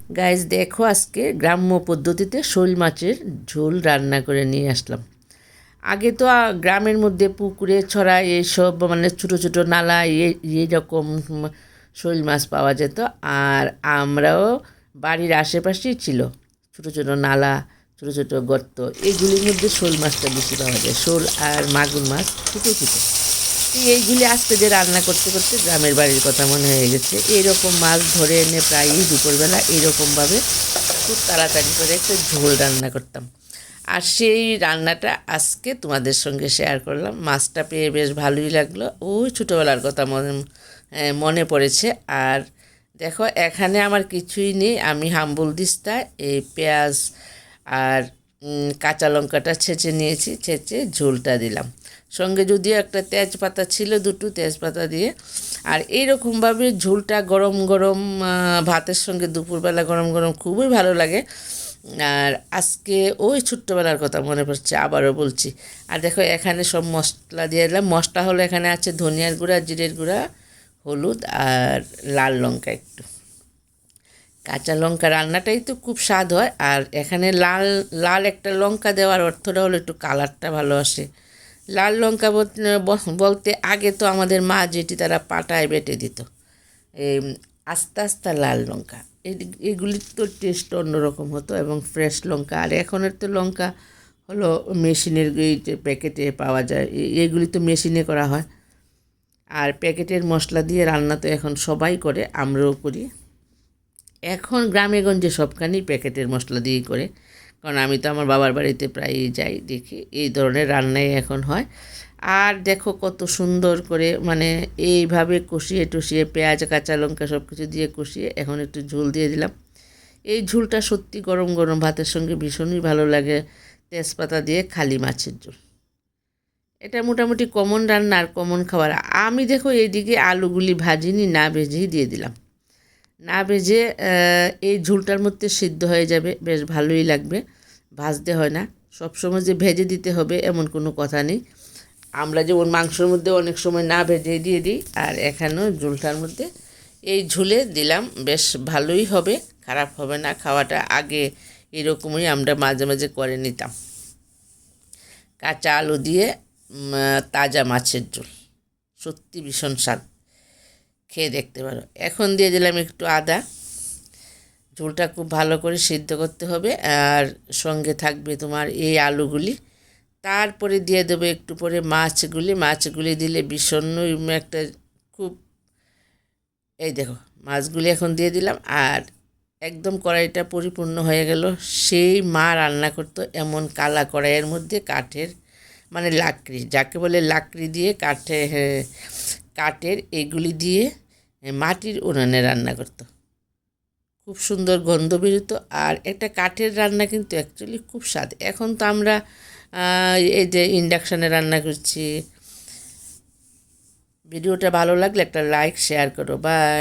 Guys দেখো, আজকে গ্রাম্য পদ্ধতিতে শোল মাছের ঝোল রান্না করে নিয়ে আসলাম। আগে তো গ্রামের মধ্যে পুকুরে ছড়া এইসব মানে ছোটো ছোটো নালা এইরকম শোল মাছ পাওয়া যেত। আর আমরাও বাড়ির আশেপাশেই ছিল ছোটো ছোটো নালা, ছোটো ছোটো গর্ত, এইগুলির মধ্যে শোল মাছটা বেশি পাওয়া যায়। শোল আর মাগুর মাছ ছোটো ছোটো। এইগুলি আজকে যে রান্না করতে করতে গ্রামের বাড়ির কথা মনে হয়ে গেছে। এইরকম মাছ ধরে এনে প্রায়ই দুপুরবেলা এইরকমভাবে খুব তাড়াতাড়ি করে একটা ঝোল রান্না করতাম। আর সেই রান্নাটা আজকে তোমাদের সঙ্গে শেয়ার করলাম। মাছটা পেয়ে বেশ ভালোই লাগলো, ওই ছোটোবেলার কথা মনে পড়েছে। আর দেখো, এখানে আমার কিছুই নেই, আমি হাম্বুল দিস্তা এই পেঁয়াজ আর কাঁচা লঙ্কাটা ছেঁচে নিয়েছি, ছেঁচে ঝোলটা দিলাম। সঙ্গে যদিও একটা তেজপাতা ছিল, দুটো তেজপাতা দিয়ে। আর এইরকমভাবে ঝোলটা গরম গরম ভাতের সঙ্গে দুপুরবেলা গরম গরম খুবই ভালো লাগে। আর আজকে ওই ছোট্টবেলার কথা মনে পড়ছে, আবারও বলছি। আর দেখো, এখানে সব মশলা দিয়ে দিলাম। মশলা হলো, এখানে আছে ধনিয়ার গুঁড়া, জিরের গুঁড়া, হলুদ আর লাল লঙ্কা একটু। কাঁচা লঙ্কা রান্নাটাই তো খুব স্বাদ হয়। আর এখানে লাল লাল একটা লঙ্কা দেওয়ার অর্থটা হলো একটু কালারটা ভালো আসে। লাল লঙ্কা বলতে আগে তো আমাদের মা যেটি তারা পাটায় বেটে দিত, এই আস্তে আস্তে লাল লঙ্কা, এগুলির তো টেস্ট অন্যরকম হতো এবং ফ্রেশ লঙ্কা। আর এখনের তো লঙ্কা হলো মেশিনের প্যাকেটে পাওয়া যায়, এগুলি তো মেশিনে করা হয়। আর প্যাকেটের মশলা দিয়ে রান্না তো এখন সবাই করে, আমরাও করি। এখন গ্রামে গঞ্জে সবখানেই প্যাকেটের মশলা দিয়েই করে, কারণ আমি তো আমার বাবার বাড়িতে প্রায়ই যাই, দেখি এই ধরনের রান্নাই এখন হয়। আর দেখো কত সুন্দর করে মানে এইভাবে কষিয়ে টষিয়ে পেঁয়াজ কাঁচা লঙ্কা সব কিছু দিয়ে কষিয়ে এখন একটু ঝোল দিয়ে দিলাম। এই ঝোলটা সত্যি গরম গরম ভাতের সঙ্গে ভীষণই ভালো লাগে। তেজপাতা দিয়ে খালি মাছের ঝোল, এটা মোটামুটি কমন রান্না আর কমন খাবার। আমি দেখো এইদিকে আলুগুলি ভাজিনি, না ভেজেই দিয়ে দিলাম। না ভেজে এই ঝোলটার মধ্যে সিদ্ধ হয়ে যাবে, বেশ ভালোই লাগবে। ভাজতে হয় না, সবসময় যে ভেজে দিতে হবে এমন কোনো কথা নেই। আমরা যেমন মাংসের মধ্যে অনেক সময় না ভেজে দিয়ে দিই, আর এখানেও ঝোলটার মধ্যে এই ঝোলে দিলাম, বেশ ভালোই হবে, খারাপ হবে না খাওয়াটা। আগে এরকমই আমরা মাঝে মাঝে করে নিতাম, কাঁচা আলু দিয়ে তাজা মাছের ঝোল, সত্যি ভীষণ স্বাদ, খেয়ে দেখতে পারো। এখন দিয়ে দিলাম একটু আদা। ঝোলটা খুব ভালো করে সিদ্ধ করতে হবে, আর সঙ্গে থাকবে তোমার এই আলুগুলি। তারপরে দিয়ে দেবো একটু পরে মাছগুলি দিলে ভীষণ একটা খুব, এই দেখো মাছগুলি এখন দিয়ে দিলাম। আর একদম কড়াইটা পরিপূর্ণ হয়ে গেল। সেই মা রান্না করতো এমন কালা কড়াইয়ের মধ্যে, কাঠের মানে লাকড়ি, যাকে বলে লাকড়ি দিয়ে কাঠের এগুলি দিয়ে মাটির উনানে রান্না করতো, খুব সুন্দর গন্ধ বেরোতো। আর একটা কাঠের রান্না কিন্তু অ্যাকচুয়ালি খুব স্বাদ। এখন তো আমরা এই যে ইন্ডাকশানে রান্না করছি। ভিডিওটা ভালো লাগলে একটা লাইক শেয়ার করো, বাই।